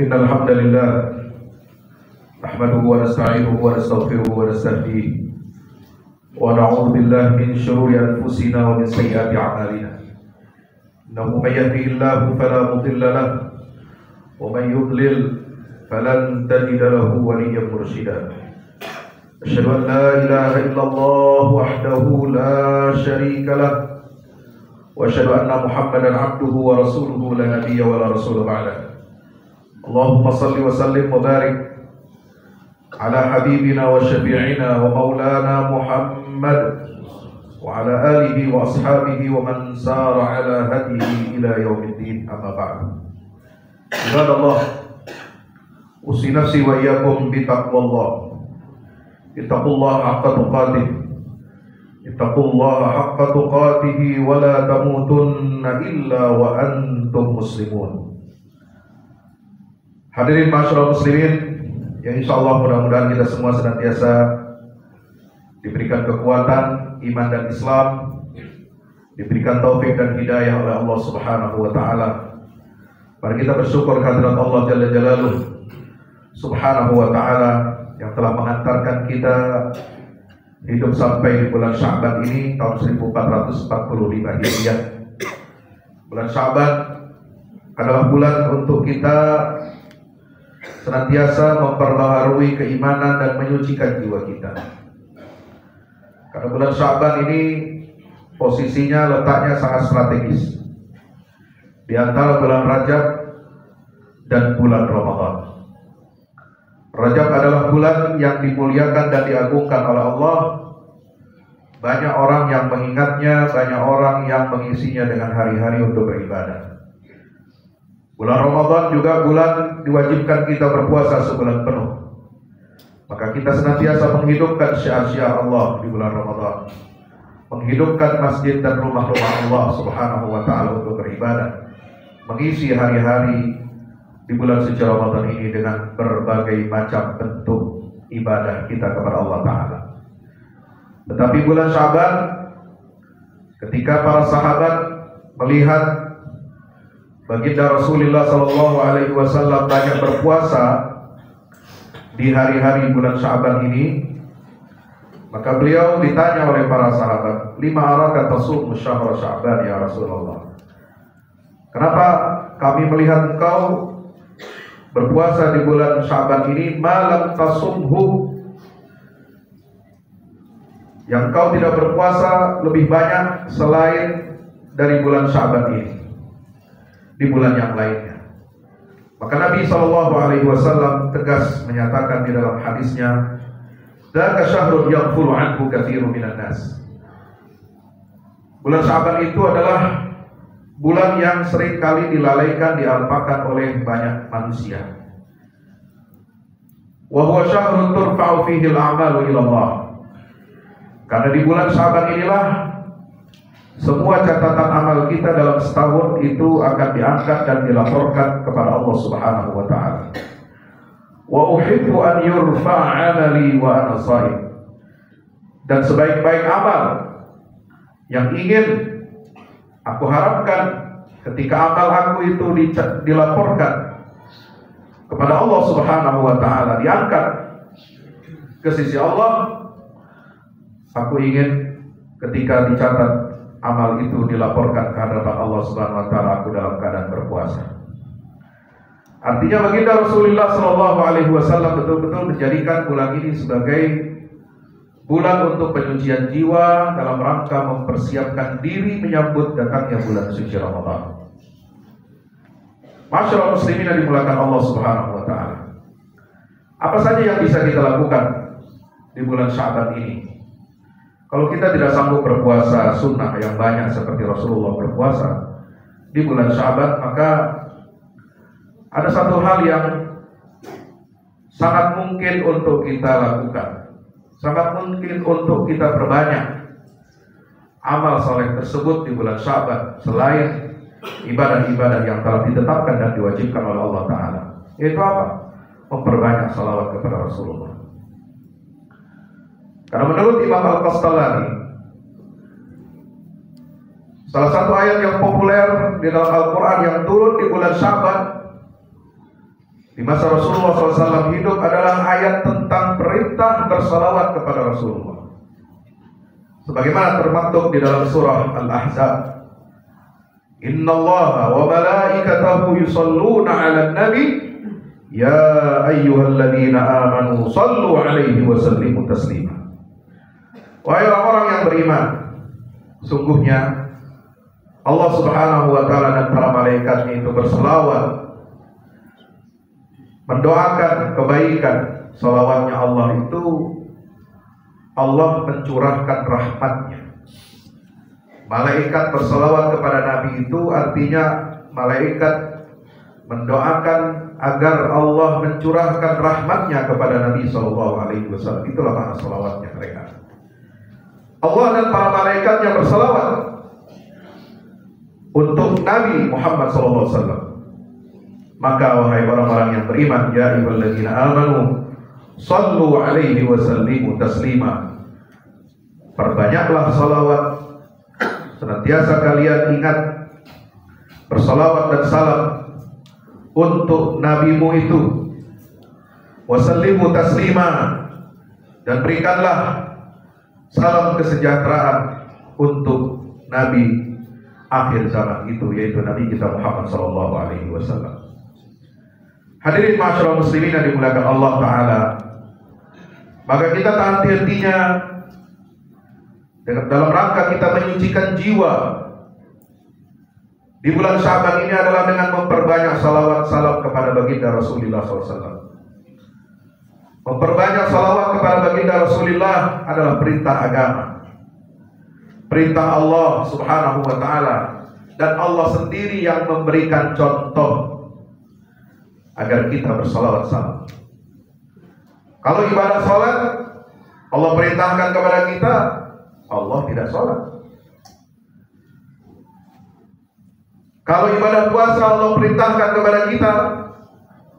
إن الحمد لله نحمده ونستعينه ونستغفره ونستهديه ونعوذ بالله من شرور أنفسنا ومن سيئات أعمالنا إنه من يهده الله فلا مضل له ومن يضلل فلن تجد له وليا مرشدا أشهد أن لا إله إلا الله وحده لا شريك له وأشهد أن محمدا عبده ورسوله لا نبي ولا رسول بعده اللهم صل وسلم وبارك على حبيبنا وشفيعنا ومولانا محمد وعلى آله وأصحابه ومن سار على هديه إلى يوم الدين أما بعد عباد الله أوصي نفسي وإياكم بتقوى الله اتقوا الله حق تقاته اتقوا الله حق تقاته ولا تموتن إلا وأنتم مسلمون. Hadirin masyarakat muslimin yang insyaallah mudah-mudahan kita semua senantiasa diberikan kekuatan iman dan Islam, diberikan taufik dan hidayah oleh Allah Subhanahu wa taala. Mari kita bersyukur kehadirat Allah Jalla Jalaluh Subhanahu wa taala yang telah mengantarkan kita hidup sampai di bulan Sya'ban ini tahun 1445 Hijriah. Bulan Sya'ban adalah bulan untuk kita senantiasa memperbaharui keimanan dan menyucikan jiwa kita. Karena bulan Sya'ban ini posisinya letaknya sangat strategis di antara bulan Rajab dan bulan Ramadan. Rajab adalah bulan yang dimuliakan dan diagungkan oleh Allah. Banyak orang yang mengingatnya, banyak orang yang mengisinya dengan hari-hari untuk beribadah. Bulan Ramadan juga bulan diwajibkan kita berpuasa sebulan penuh. Maka kita senantiasa menghidupkan syiar-syiar Allah di bulan Ramadan, menghidupkan masjid dan rumah-rumah Allah Subhanahu wa taala untuk beribadah, mengisi hari-hari di bulan suci Ramadan ini dengan berbagai macam bentuk ibadah kita kepada Allah Ta'ala. Tetapi bulan Sya'ban, ketika para sahabat melihat baginda Rasulullah SAW banyak berpuasa di hari-hari bulan Sya'ban ini, maka beliau ditanya oleh para sahabat, "Lima araka tasum syahra Sya'ban ya Rasulullah?" Kenapa kami melihat engkau berpuasa di bulan Sya'ban ini malam tasumhu, yang kau tidak berpuasa lebih banyak selain dari bulan Sya'ban ini di bulan yang lainnya? Maka Nabi SAW tegas menyatakan di dalam hadisnya, "Dzaka syahrun yaghfulu anhu katsirun minan nas." Bulan Sya'ban itu adalah bulan yang sering kali dilalaikan, dialpakan oleh banyak manusia. Wa huwa syahrun turfa'u fihi al-a'malu ila Allah. Karena di bulan Sya'ban inilah semua catatan amal kita dalam setahun itu akan diangkat dan dilaporkan kepada Allah Subhanahu wa taala. Wa uhibbu an yurfa'a 'amali wa ana shaim. Dan sebaik-baik amal yang ingin aku harapkan ketika amal aku itu dilaporkan kepada Allah Subhanahu wa taala, diangkat ke sisi Allah, aku ingin ketika dicatat amal itu dilaporkan ke hadapan Allah Subhanahu wa taala aku dalam keadaan berpuasa. Artinya baginda Rasulullah SAW betul-betul menjadikan bulan ini sebagai bulan untuk penyucian jiwa dalam rangka mempersiapkan diri menyambut datangnya bulan suci Ramadan. Masyaallah muslimin yang dimuliakan Allah Subhanahu wa taala. Apa saja yang bisa kita lakukan di bulan Sya'ban ini? Kalau kita tidak sanggup berpuasa sunnah yang banyak seperti Rasulullah berpuasa di bulan Sya'ban, maka ada satu hal yang sangat mungkin untuk kita lakukan, sangat mungkin untuk kita perbanyak amal saleh tersebut di bulan Sya'ban selain ibadah-ibadah yang telah ditetapkan dan diwajibkan oleh Allah Ta'ala. Yaitu apa? Memperbanyak salawat kepada Rasulullah. Karena menurut Imam Al-Qastalani, salah satu ayat yang populer di dalam Al-Quran yang turun di bulan Sya'ban di masa Rasulullah SAW hidup adalah ayat tentang perintah bersalawat kepada Rasulullah. Sebagaimana termaktub di dalam surah Al-Ahzab, Innallaha wa malaikatahu yusalluna 'alan nabi ya ayyuhalladzina amanu sallu 'alaihi wa sallimu taslima. Wahai orang-orang yang beriman, sungguhnya Allah Subhanahu wa taala dan para malaikatnya itu berselawat, mendoakan kebaikan. Salawatnya Allah itu Allah mencurahkan rahmatnya. Malaikat berselawat kepada Nabi itu artinya malaikat mendoakan agar Allah mencurahkan rahmatnya kepada Nabi SAW. Itulah makna salawatnya mereka. Allah dan para malaikatnya berselawat untuk Nabi Muhammad SAW. Maka wahai orang-orang yang beriman, ya ayyuhalladzina amanu sallu 'alaihi wa sallimu taslima. Perbanyaklah salawat, senantiasa kalian ingat bersalawat dan salam untuk nabimu itu. Wa sallimu taslima, dan berikanlah salam kesejahteraan untuk nabi akhir zaman itu, yaitu Nabi kita Muhammad sallallahu alaihi wasallam. Hadirin ma'asyiral muslimin yang dimuliakan Allah Ta'ala, maka kita tak henti-hentinya dalam rangka kita menyucikan jiwa di bulan Sya'ban ini adalah dengan memperbanyak salawat salam kepada baginda Rasulullah SAW. Memperbanyak salawat kepada baginda Rasulullah adalah perintah agama, perintah Allah Subhanahu wa Ta'ala, dan Allah sendiri yang memberikan contoh agar kita bersalawat salam. Kalau ibadah salat Allah perintahkan kepada kita, Allah tidak salat. Kalau ibadah puasa Allah perintahkan kepada kita,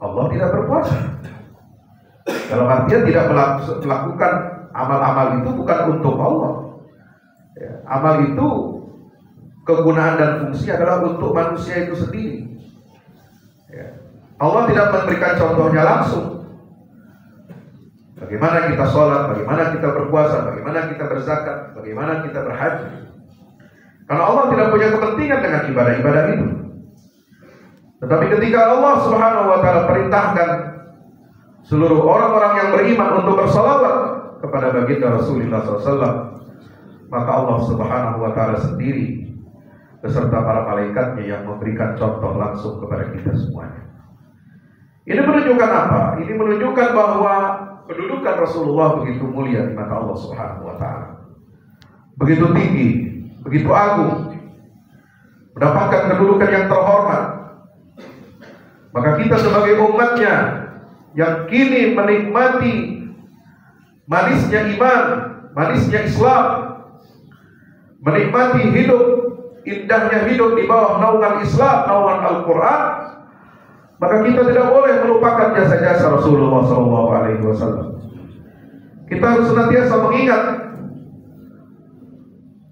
Allah tidak berpuasa. Dalam artian tidak melakukan amal-amal itu bukan untuk Allah. Amal itu kegunaan dan fungsi adalah untuk manusia itu sendiri. Allah tidak memberikan contohnya langsung. Bagaimana kita sholat, bagaimana kita berpuasa, bagaimana kita berzakat, bagaimana kita berhaji. Karena Allah tidak punya kepentingan dengan ibadah-ibadah itu. Tetapi ketika Allah Subhanahu wa Ta'ala perintahkan seluruh orang-orang yang beriman untuk bersalawat kepada baginda Rasulullah SAW, maka Allah Subhanahu wa Ta'ala sendiri beserta para malaikatnya yang memberikan contoh langsung kepada kita semuanya. Ini menunjukkan apa? Ini menunjukkan bahwa kedudukan Rasulullah begitu mulia di mata Allah Subhanahu wa Ta'ala, begitu tinggi, begitu agung, mendapatkan kedudukan yang terhormat. Maka kita sebagai umatnya yang kini menikmati manisnya iman, manisnya Islam, menikmati hidup, indahnya hidup di bawah naungan Islam, naungan Al-Quran, maka kita tidak boleh melupakan jasa-jasa Rasulullah SAW. Kita harus senantiasa mengingat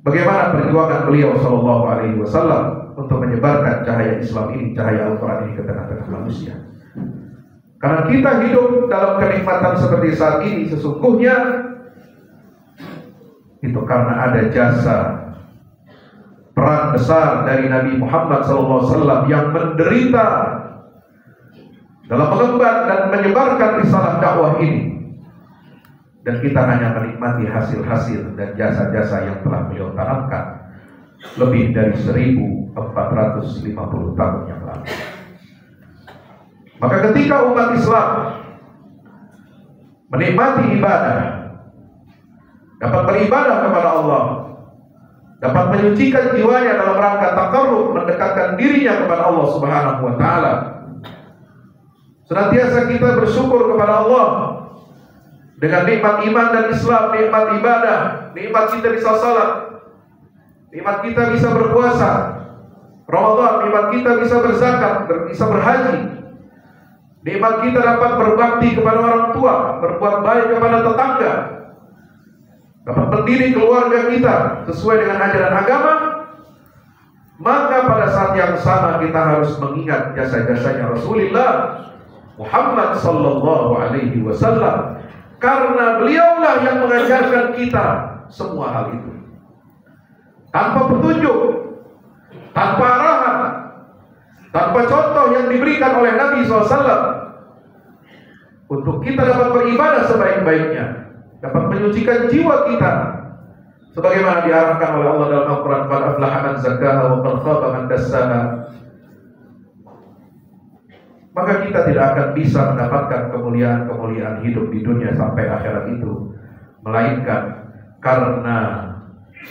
bagaimana perjuangan beliau SAW untuk menyebarkan cahaya Islam ini, cahaya Al-Quran ini ke tengah-tengah manusia. Karena kita hidup dalam kenikmatan seperti saat ini, sesungguhnya itu karena ada jasa, peran besar dari Nabi Muhammad SAW yang menderita dalam mengemban dan menyebarkan risalah dakwah ini. Dan kita hanya menikmati hasil-hasil dan jasa-jasa yang telah beliau tanamkan lebih dari 1450 tahun yang lalu. Maka ketika umat Islam menikmati ibadah, dapat beribadah kepada Allah, dapat menyucikan jiwanya dalam rangka taqarrub, mendekatkan dirinya kepada Allah Subhanahu wa Ta'ala, senantiasa kita bersyukur kepada Allah dengan nikmat iman dan Islam, nikmat ibadah, nikmat kita bisa salat, nikmat kita bisa berpuasa Ramadan, nikmat kita bisa berzakat, bisa berhaji, nikmat kita dapat berbakti kepada orang tua, berbuat baik kepada tetangga, dapat mendidik keluarga kita sesuai dengan ajaran agama. Maka pada saat yang sama kita harus mengingat jasa-jasanya Rasulullah Muhammad sallallahu alaihi wasallam, karena beliaulah yang mengajarkan kita semua hal itu. Tanpa petunjuk, tanpa arahan, tanpa contoh yang diberikan oleh Nabi SAW, untuk kita dapat beribadah sebaik-baiknya, dapat menyucikan jiwa kita, sebagaimana diarahkan oleh Allah dalam Al-Quran, qad aflaha man zakkaha wa qad khaba man dassaha. Maka kita tidak akan bisa mendapatkan kemuliaan-kemuliaan hidup di dunia sampai akhirat itu, melainkan karena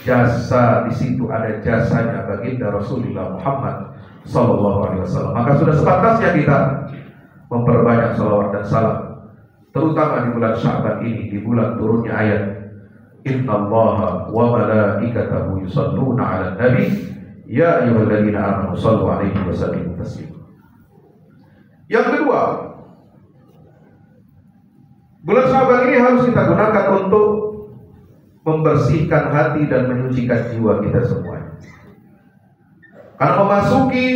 jasa di situ, ada jasanya baginda Rasulullah Muhammad sallallahu alaihi wasallam. Maka sudah sepantasnya kita memperbanyak salawat dan salam, terutama di bulan Sya'ban ini, di bulan turunnya ayat innallaha wa malaikatahu yusholluna 'alan nabi ya ayyuhalladzina amanu shallu 'alaihi wa sallimu taslima. Yang kedua, bulan Sya'ban ini harus kita gunakan untuk membersihkan hati dan menyucikan jiwa kita semuanya. Karena memasuki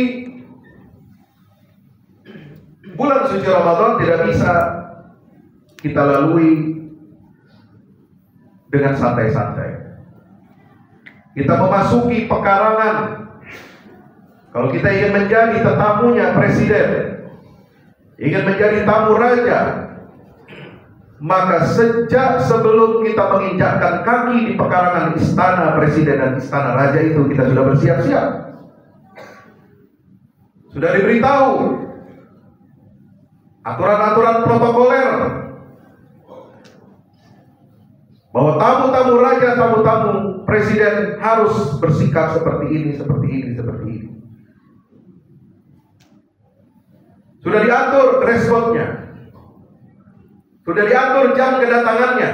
bulan suci Ramadan tidak bisa kita lalui dengan santai-santai. Kita memasuki pekarangan. Kalau kita ingin menjadi tetamunya presiden, ingin menjadi tamu raja, maka sejak sebelum kita menginjakkan kaki di pekarangan istana presiden dan istana raja itu, kita sudah bersiap-siap. Sudah diberitahu aturan-aturan protokoler bahwa tamu-tamu raja, tamu-tamu presiden harus bersikap seperti ini, seperti ini, seperti ini. Sudah diatur dress code-nya, sudah diatur jam kedatangannya,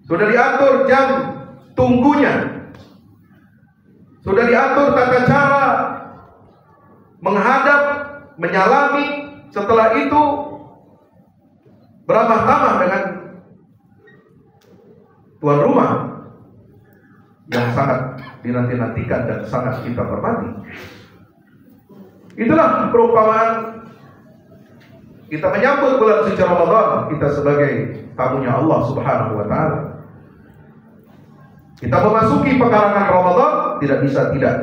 sudah diatur jam tunggunya, sudah diatur tata cara menghadap, menyalami, setelah itu beramah tamah dengan tuan rumah yang sangat dinanti-nantikan dan sangat kita hormati. Itulah perumpamaan kita menyambut bulan suci Ramadan, kita sebagai tamunya Allah Subhanahu wa taala. Kita memasuki pekarangan Ramadan tidak bisa tidak.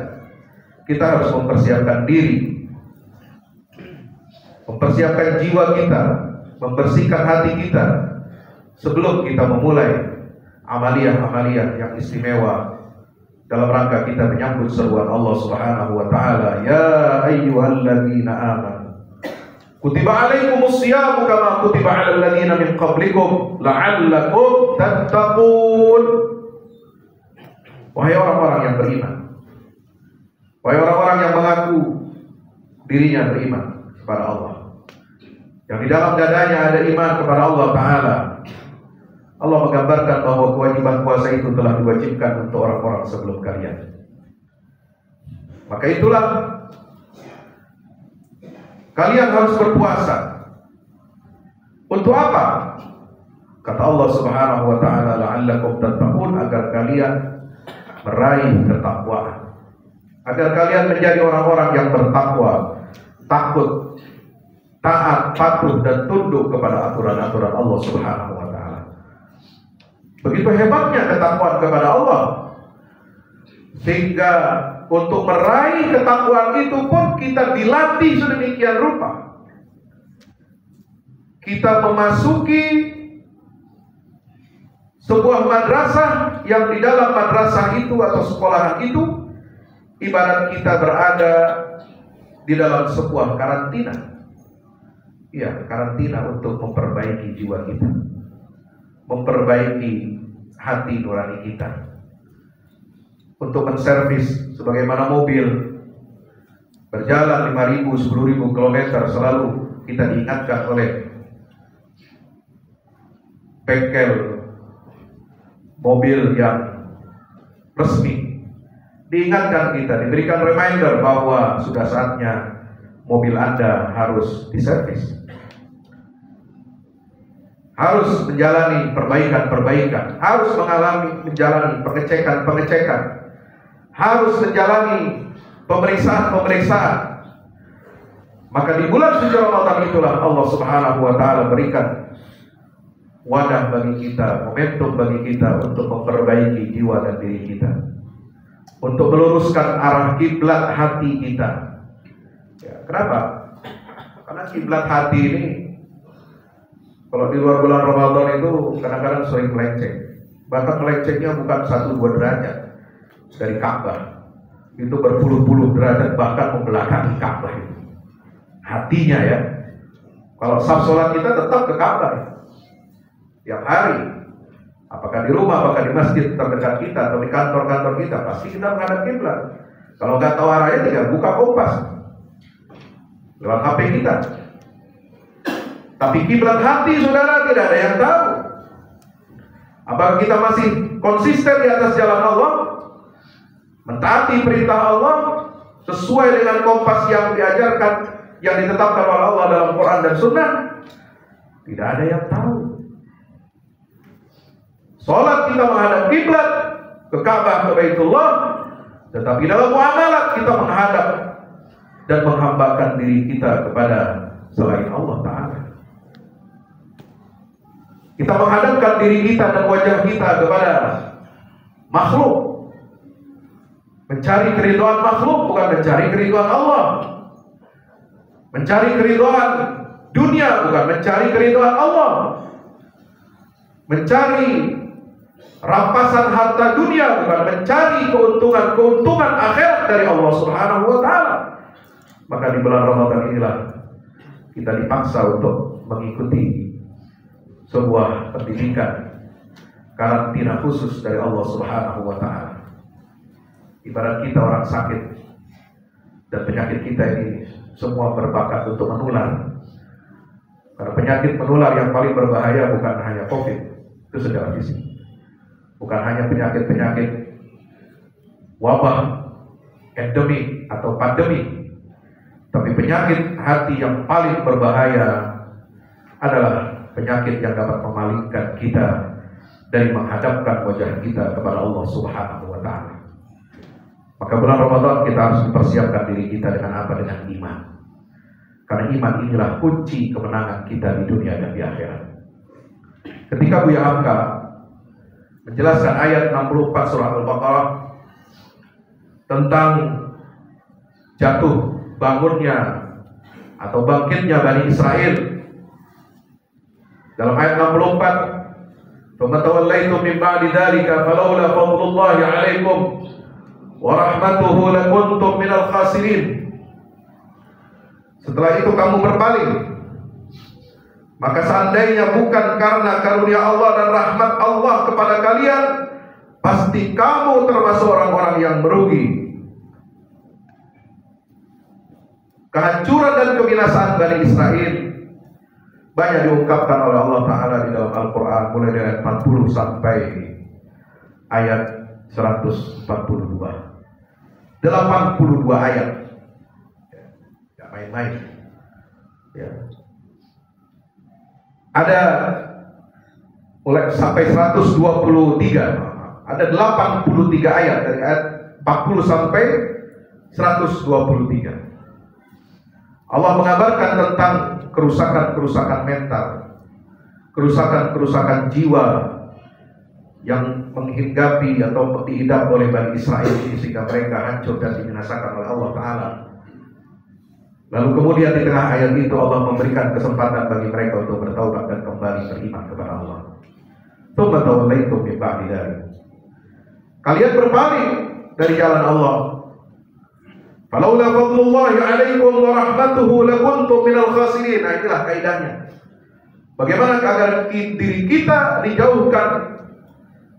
Kita harus mempersiapkan diri, mempersiapkan jiwa kita, membersihkan hati kita sebelum kita memulai amaliyah-amaliyah yang istimewa dalam rangka kita menyambut seruan Allah Subhanahu wa taala, ya ayyuhalladzina amanu kutiba alaikumus syiyamu kama kutiba alal ladzina min qablikum la'allakum tattaqun. Wahai orang-orang yang beriman, wahai orang-orang yang mengaku dirinya beriman kepada Allah, yang di dalam dadanya ada iman kepada Allah Ta'ala. Allah menggambarkan bahwa kewajiban puasa itu telah diwajibkan untuk orang-orang sebelum kalian. Maka itulah kalian harus berpuasa. Untuk apa? Kata Allah Subhanahu wa taala, la'allakum tattaqun, agar kalian meraih ketakwaan. Agar kalian menjadi orang-orang yang bertakwa, takut, taat, patuh dan tunduk kepada aturan-aturan Allah Subhanahu wa taala. Begitu hebatnya ketakwaan kepada Allah, sehingga untuk meraih ketakwaan itu pun kita dilatih sedemikian rupa. Kita memasuki sebuah madrasah yang di dalam madrasah itu atau sekolahan itu ibarat kita berada di dalam sebuah karantina. Ya, karantina untuk memperbaiki jiwa kita, memperbaiki hati nurani kita, untuk menservis sebagaimana mobil berjalan 5.000, 10.000 km, selalu kita diingatkan oleh bengkel mobil yang resmi, diingatkan kita, diberikan reminder bahwa sudah saatnya mobil Anda harus diservis, harus menjalani perbaikan-perbaikan, harus menjalani pengecekan-pengecekan, harus menjalani pemeriksaan-pemeriksaan. Maka di bulan suci Ramadan itulah Allah Subhanahu wa taala berikan wadah bagi kita, momentum bagi kita untuk memperbaiki jiwa dan diri kita, untuk meluruskan arah kiblat hati kita. Ya, kenapa? Karena kiblat hati ini kalau di luar bulan Ramadan itu kadang-kadang sering melenceng. Bahkan melencengnya bukan 1-2 derajat dari Ka'bah, itu berpuluh-puluh derajat, bahkan membelakangi Ka'bah itu. Hatinya ya. Kalau saf sholat kita tetap ke Ka'bah tiap hari. Apakah di rumah, apakah di masjid terdekat kita atau di kantor-kantor kita, pasti kita menghadap kiblat. Kalau nggak tahu arahnya, tinggal buka Kompas lewat HP kita. Tapi kiblat hati, saudara, tidak ada yang tahu. Apakah kita masih konsisten di atas jalan Allah, mentaati perintah Allah sesuai dengan kompas yang diajarkan, yang ditetapkan oleh Allah dalam Quran dan Sunnah? Tidak ada yang tahu. Salat kita menghadap kiblat ke Ka'bah, ke Baitullah, tetapi dalam muamalah kita menghadap dan menghambakan diri kita kepada selain Allah Ta'ala. Kita menghadapkan diri kita dan wajah kita kepada makhluk, mencari keridhaan makhluk, bukan mencari keridhaan Allah. Mencari keridhaan dunia, bukan mencari keridhaan Allah. Mencari rampasan harta dunia, bukan mencari keuntungan akhirat dari Allah Subhanahu wa taala. Maka di bulan Ramadan inilah kita dipaksa untuk mengikuti sebuah pendidikan karantina khusus dari Allah Subhanahu wa taala. Ibarat kita orang sakit dan penyakit kita ini semua berbakat untuk menular. Karena penyakit menular yang paling berbahaya bukan hanya COVID, itu secara fisik. Bukan hanya penyakit-penyakit wabah, endemik atau pandemi, tapi penyakit hati yang paling berbahaya adalah penyakit yang dapat memalingkan kita dari menghadapkan wajah kita kepada Allah Subhanahu wa taala. Maka bulan Ramadan kita harus mempersiapkan diri kita dengan apa? Dengan iman. Karena iman inilah kunci kemenangan kita di dunia dan di akhirat. Ketika Buya Hamka menjelaskan ayat 64 surah Al-Baqarah tentang jatuh bangunnya atau bangkitnya Bani Israel, dalam ayat 64, "Tsumma tawallaytum min ba'di dzalika falawla fadlullahi 'alaikum wa rahmatuhu lakuntum minal khasirin." Setelah itu kamu berpaling, maka seandainya bukan karena karunia Allah dan rahmat Allah kepada kalian, pasti kamu termasuk orang-orang yang merugi. Kehancuran dan kebinasaan Bani Israel banyak diungkapkan oleh Allah Ta'ala di dalam Al-Quran, mulai dari ayat 40 sampai ayat 142. 82 ayat. Tidak main-main. Ya. Ada mulai sampai 123. Ada 83 ayat dari ayat 40 sampai 123. Allah mengabarkan tentang kerusakan-kerusakan mental, kerusakan-kerusakan jiwa yang menghinggapi atau dihidap oleh Bani Israel ini sehingga mereka hancur dan dibinasakan oleh Allah Ta'ala. Lalu kemudian di tengah ayat itu Allah memberikan kesempatan bagi mereka untuk bertaubat dan kembali beriman kepada Allah. Tsumma tawallaytum min ba'di dzalik. Kalian berpaling dari jalan Allah. Falaula fadlullahi 'alaikum wa rahmatuhu lakuntum minal khasirin. Nah, inilah kaidahnya. Bagaimana agar diri kita dijauhkan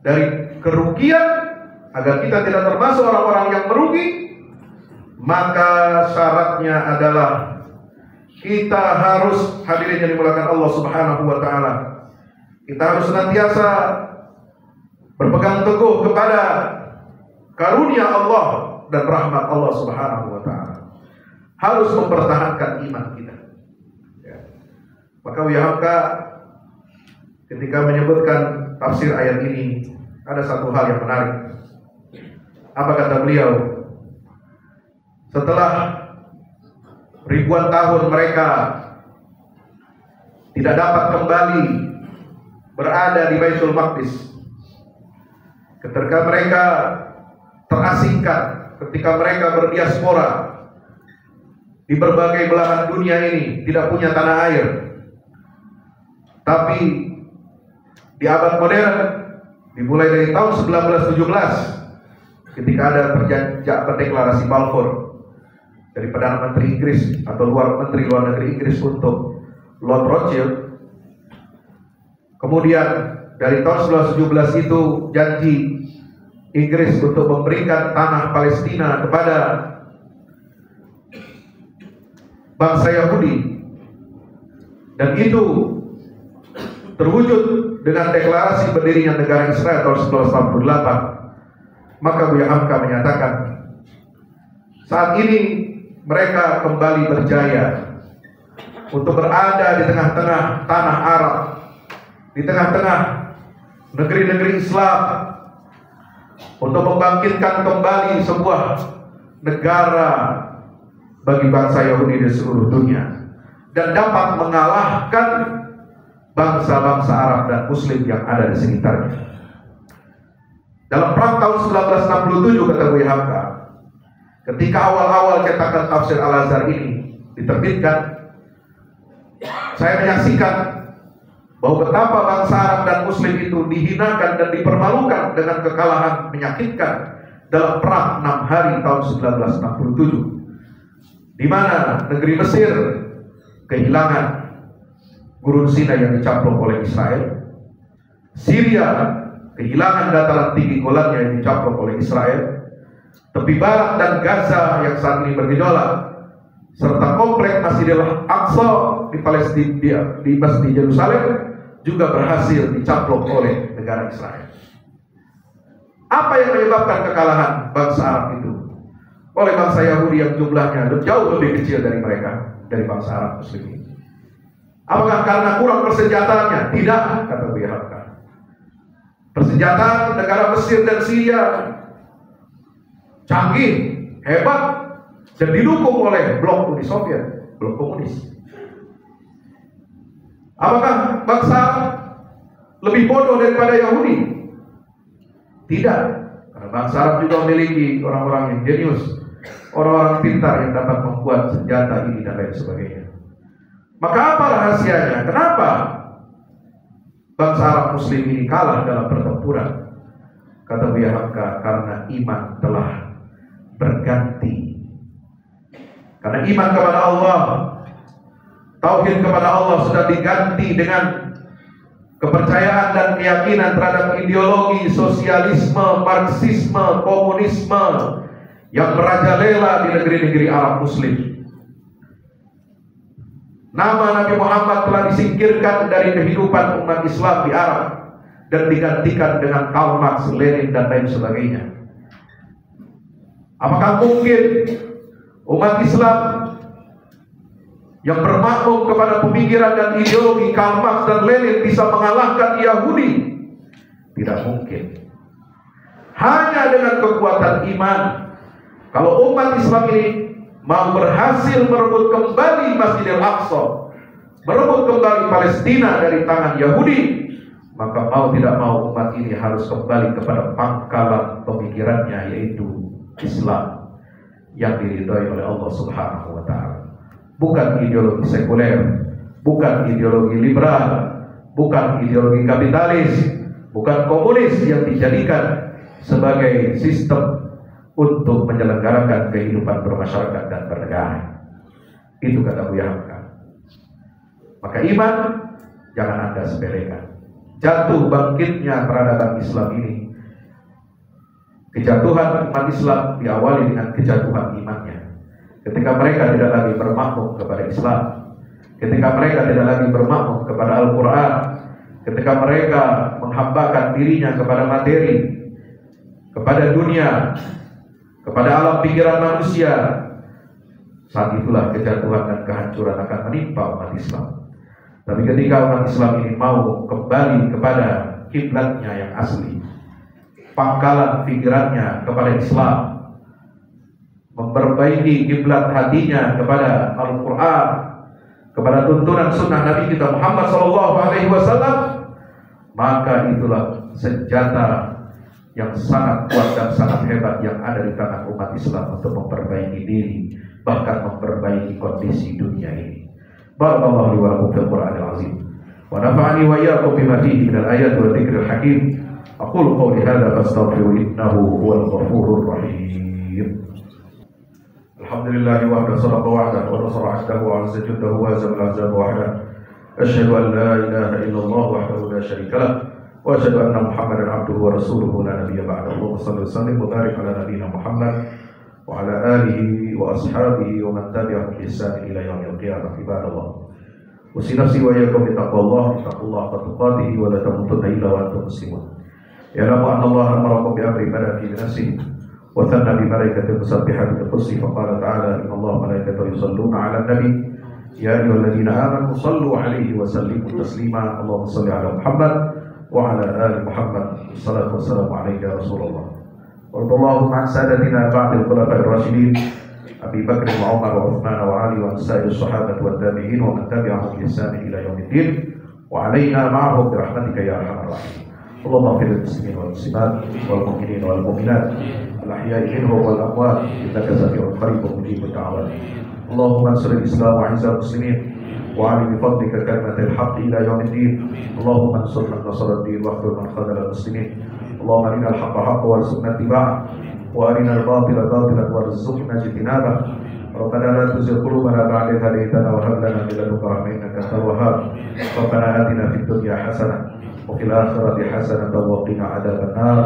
dari kerugian, agar kita tidak termasuk orang-orang yang merugi, maka syaratnya adalah kita harus, hadirin yang dimuliakan Allah Subhanahu wa taala, kita harus senantiasa berpegang teguh kepada karunia Allah dan rahmat Allah Subhanahu wa taala. Harus mempertahankan iman kita. Ya. Maka Buya Hamka ketika menyebutkan tafsir ayat ini, ada satu hal yang menarik. Apa kata beliau? Setelah ribuan tahun mereka tidak dapat kembali berada di Baitul Maqdis. Ketika mereka terasingkan, ketika mereka berdiaspora di berbagai belahan dunia ini, tidak punya tanah air. Tapi di abad modern, dimulai dari tahun 1917, ketika ada perjanjian deklarasi Balfour dari Perdana Menteri Inggris atau Menteri Luar Negeri Inggris untuk Lord Rothschild. Kemudian dari tahun 1917 itu janji Inggris untuk memberikan tanah Palestina kepada bangsa Yahudi, dan itu terwujud dengan deklarasi berdirinya negara Israel tahun 1948. Maka Buya Hamka menyatakan saat ini mereka kembali berjaya untuk berada di tengah-tengah tanah Arab, di tengah-tengah negeri-negeri Islam, untuk membangkitkan kembali sebuah negara bagi bangsa Yahudi di seluruh dunia, dan dapat mengalahkan bangsa-bangsa Arab dan Muslim yang ada di sekitarnya. Dalam perang tahun 1967, kata Buya Hamka, ketika awal-awal cetakan tafsir Al-Azhar ini diterbitkan, saya menyaksikan bahwa betapa bangsa Arab dan Muslim itu dihinakan dan dipermalukan dengan kekalahan menyakitkan dalam perang 6 hari tahun 1967, di mana negeri Mesir kehilangan Gurun Sinai yang dicaplok oleh Israel, Syria kehilangan dataran tinggi Golannya yang dicaplok oleh Israel, tepi barat dan Gaza yang saat ini bergejolak, serta komplek Masjidil Aqsa di Palestina, di Masjid Yerusalem juga berhasil dicaplok oleh negara Israel. Apa yang menyebabkan kekalahan bangsa Arab itu oleh bangsa Yahudi yang jumlahnya jauh lebih kecil dari mereka, dari bangsa Arab Muslim ini? Apakah karena kurang persenjataannya? Tidak, kata Buya Hamka. Persenjataan negara Mesir dan Syria canggih, hebat, dan didukung oleh blok Uni Soviet, blok komunis. Apakah bangsa lebih bodoh daripada Yahudi? Tidak, karena bangsa Arab juga memiliki orang-orang yang jenius, orang-orang pintar yang dapat membuat senjata ini dan lain sebagainya. Maka apa rahasianya? Kenapa bangsa Arab Muslim ini kalah dalam pertempuran? Kata Buya Hamka, karena iman telah berganti. Karena iman kepada Allah, tauhid kepada Allah sudah diganti dengan kepercayaan dan keyakinan terhadap ideologi sosialisme, marxisme, komunisme yang merajalela di negeri-negeri Arab Muslim. Nama Nabi Muhammad telah disingkirkan dari kehidupan umat Islam di Arab dan digantikan dengan Karl Marx, Lenin, dan lain sebagainya. Apakah mungkin umat Islam yang bermakmum kepada pemikiran dan ideologi Karl Marx dan Lenin bisa mengalahkan Yahudi? Tidak mungkin. Hanya dengan kekuatan iman. Kalau umat Islam ini mau berhasil merebut kembali Masjidil Aqsa, merebut kembali Palestina dari tangan Yahudi, maka mau tidak mau umat ini harus kembali kepada pangkalan pemikirannya, yaitu Islam yang diridhai oleh Allah Subhanahu wa Ta'ala. Bukan ideologi sekuler, bukan ideologi liberal, bukan ideologi kapitalis, bukan komunis yang dijadikan sebagai sistem untuk menyelenggarakan kehidupan bermasyarakat dan bernegara. Itu kata Buya Hamka. Maka iman jangan Anda sepelekan. Jatuh bangkitnya peradaban Islam ini, kejatuhan umat Islam diawali dengan kejatuhan imannya. Ketika mereka tidak lagi bermakmum kepada Islam, ketika mereka tidak lagi bermakmum kepada Al-Quran, ketika mereka menghambakan dirinya kepada materi, kepada dunia, kepada alam pikiran manusia, saat itulah kejatuhan dan kehancuran akan menimpa umat Islam. Tapi ketika umat Islam ini mau kembali kepada kiblatnya yang asli, pangkalan pikirannya kepada Islam, memperbaiki kiblat hatinya kepada Al-Quran, kepada tuntunan sunnah Nabi kita Muhammad SAW, maka itulah senjata yang sangat kuat dan sangat hebat yang ada di tangan umat Islam untuk memperbaiki diri, bahkan memperbaiki kondisi dunia ini. Barakallahu li wa lakum fil Qur'anil azim wa nafa'ani wa iyyakum bima fihi minal ayati wa dzikril hakim. Aqulu qawli hadza fastaghfiru innahu huwal ghafurur rahim. Alhamdulillahi wahdahu sadaqa wa'dahu wa nasara 'abdahu wa 'azza jaddahu wa hazama al-ahzaba wahdahu. Asyhadu an la ilaha illallah wahdahu la syarika lah wa asyhadu anna Muhammadan 'abduhu wa rasuluhu la nabiyya ba'dahu. Allahumma shalli wa sallim wa barik ala nabiyyina Muhammad wa ala alihi wa ashabihi wa man tabi'ahum bi ihsan ila yaumil qiyamah. Ibadallah, usi nafsi wa iyyakum bi taqwallah haqqa tuqatih wa la tamutunna illa wa antum muslimun. Ya Rabbi, Allah amarakum bi amri bada fi nafsihi wa thanna bi malaikatihi musabbihati bi qudsi fa qala ta'ala inna Allah malaikatahu yusalluna 'alan nabi ya ayyuhalladzina amanu sallu 'alaihi wa sallimu taslima. Allahumma shalli 'ala Muhammad wa 'ala ali Muhammad. Wassalatu wassalamu 'alaika ya Rasulullah. Wallahu ma'an sadatina ba'dil khulafa'ir rasyidin Abi Bakr wa Umar wa Uthman wa Ali wa sa'irus sahabat wa tabi'in wa man tabi'ahum bi ihsan ila yaumiddin wa 'alaina ma'ahum bi rahmatika ya arhamar rahimin. Allahumma fil muslimin wal muslimat wal mu'minin wal mu'minat al ahya'i minhum wal amwat innaka sami'un qaribun mujibud da'awat. Allahumma ansur al-islam wa 'izzal muslimin wa 'ali bi fadlika kalimatil haqq ila yaumiddin. Allahumma ansur man nasara ad-din wa khudh man khadhala al-muslimin. Allahumma arina al-haqqa haqqan warzuqna ittiba'ah wa arina al-batila batilan warzuqna ijtinabah. Rabbana la tuzigh qulubana ba'da idh hadaytana wa hab lana min ladunka rahmatan innaka antal wahhab. Rabbana atina fid dunya hasanah wa fil akhirati hasanatan wa qina adzaban nar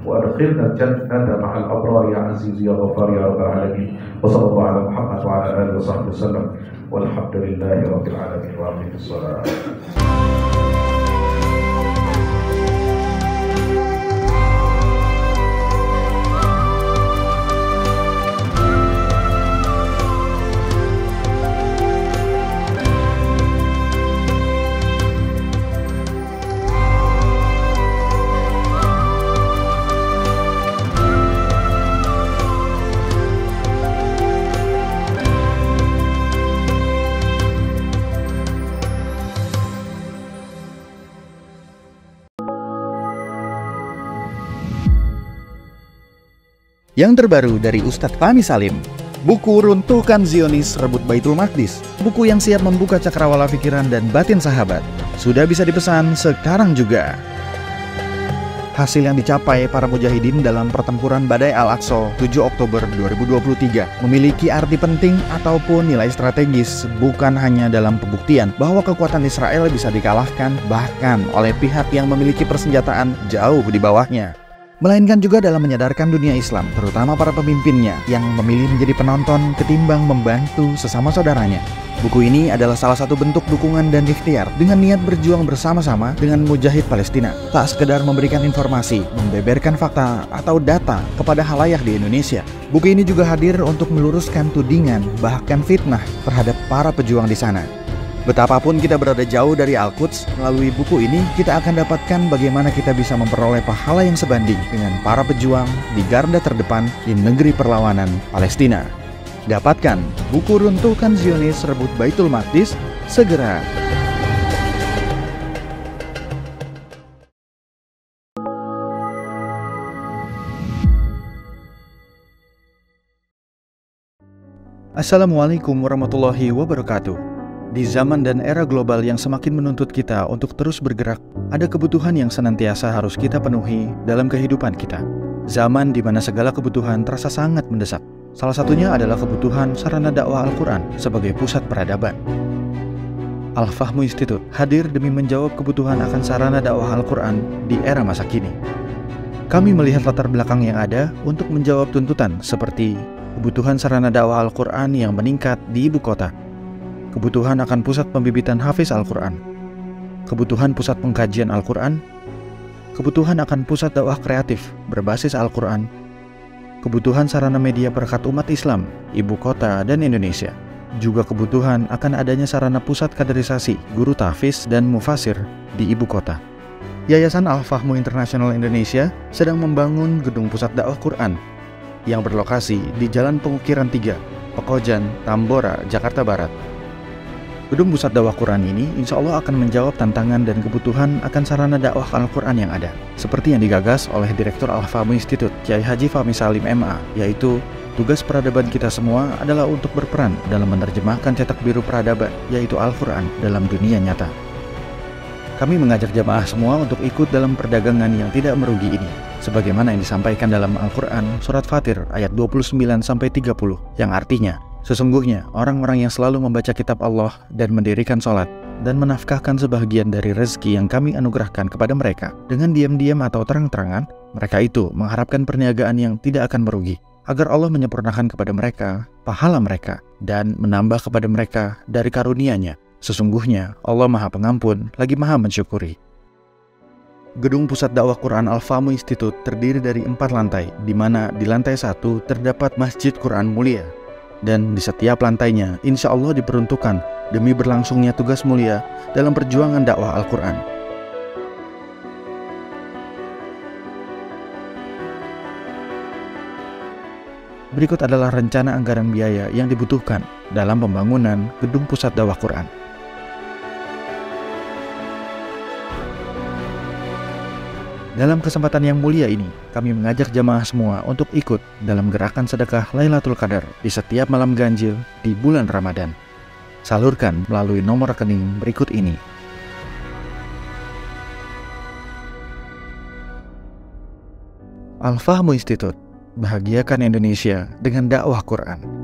wa adkhilna al-jannata ma'al abrar ya aziz ya ghafar ya rabbal alamin. Wa sallallahu ala Muhammad wa ala alihi wa sahbihi wasallam walhamdulillahi rabbil alamin wa aqimish shalah. Yang terbaru dari Ustadz Fahmi Salim, buku Runtuhkan Zionis Rebut Baitul Maqdis, buku yang siap membuka cakrawala pikiran dan batin sahabat, sudah bisa dipesan sekarang juga. Hasil yang dicapai para mujahidin dalam pertempuran Badai Al-Aqsa 7 Oktober 2023 memiliki arti penting ataupun nilai strategis, bukan hanya dalam pembuktian bahwa kekuatan Israel bisa dikalahkan bahkan oleh pihak yang memiliki persenjataan jauh di bawahnya, melainkan juga dalam menyadarkan dunia Islam, terutama para pemimpinnya yang memilih menjadi penonton ketimbang membantu sesama saudaranya. Buku ini adalah salah satu bentuk dukungan dan ikhtiar dengan niat berjuang bersama-sama dengan mujahid Palestina. Tak sekedar memberikan informasi, membeberkan fakta atau data kepada khalayak di Indonesia. Buku ini juga hadir untuk meluruskan tudingan bahkan fitnah terhadap para pejuang di sana. Betapapun kita berada jauh dari Al-Quds, melalui buku ini kita akan dapatkan bagaimana kita bisa memperoleh pahala yang sebanding dengan para pejuang di garda terdepan di negeri perlawanan Palestina. Dapatkan buku Runtuhkan Zionis Rebut Baitul Maqdis segera. Assalamualaikum warahmatullahi wabarakatuh. Di zaman dan era global yang semakin menuntut kita untuk terus bergerak, ada kebutuhan yang senantiasa harus kita penuhi dalam kehidupan kita. Zaman di mana segala kebutuhan terasa sangat mendesak. Salah satunya adalah kebutuhan sarana dakwah Al-Quran sebagai pusat peradaban. Al-Fahmu Institute hadir demi menjawab kebutuhan akan sarana dakwah Al-Quran di era masa kini. Kami melihat latar belakang yang ada untuk menjawab tuntutan seperti kebutuhan sarana dakwah Al-Quran yang meningkat di ibu kota, kebutuhan akan pusat pembibitan hafiz Al-Quran, kebutuhan pusat pengkajian Al-Quran, kebutuhan akan pusat dakwah kreatif berbasis Al-Quran, kebutuhan sarana media perekat umat Islam, ibu kota dan Indonesia, juga kebutuhan akan adanya sarana pusat kaderisasi guru tahfiz dan mufasir di ibu kota. Yayasan Al-Fahmu International Indonesia sedang membangun gedung pusat dakwah Quran. yang berlokasi di Jalan Pengukiran 3, Pekojan, Tambora, Jakarta Barat. Gedung Pusat Dakwah Quran ini insya Allah akan menjawab tantangan dan kebutuhan akan sarana dakwah Al-Quran yang ada, seperti yang digagas oleh Direktur Al-Fahmu Institute, Kiai Haji Fahmi Salim MA, yaitu tugas peradaban kita semua adalah untuk berperan dalam menerjemahkan cetak biru peradaban, yaitu Al-Quran, dalam dunia nyata. Kami mengajak jamaah semua untuk ikut dalam perdagangan yang tidak merugi ini, sebagaimana yang disampaikan dalam Al-Quran Surat Fatir ayat 29-30, yang artinya, sesungguhnya orang-orang yang selalu membaca kitab Allah dan mendirikan sholat dan menafkahkan sebahagian dari rezeki yang kami anugerahkan kepada mereka dengan diam-diam atau terang-terangan, mereka itu mengharapkan perniagaan yang tidak akan merugi, agar Allah menyempurnakan kepada mereka pahala mereka dan menambah kepada mereka dari karunia-Nya. Sesungguhnya Allah Maha Pengampun lagi Maha Mensyukuri. Gedung Pusat Dakwah Quran Al-Fahmu Institute terdiri dari 4 lantai, di mana di lantai 1 terdapat Masjid Quran Mulia, dan di setiap lantainya insya Allah diperuntukkan demi berlangsungnya tugas mulia dalam perjuangan dakwah Al-Quran. Berikut adalah rencana anggaran biaya yang dibutuhkan dalam pembangunan Gedung Pusat Dakwah Quran. Dalam kesempatan yang mulia ini, kami mengajak jamaah semua untuk ikut dalam gerakan sedekah Lailatul Qadar di setiap malam ganjil di bulan Ramadan. Salurkan melalui nomor rekening berikut ini. Al-Fahmu Institute, bahagiakan Indonesia dengan dakwah Quran.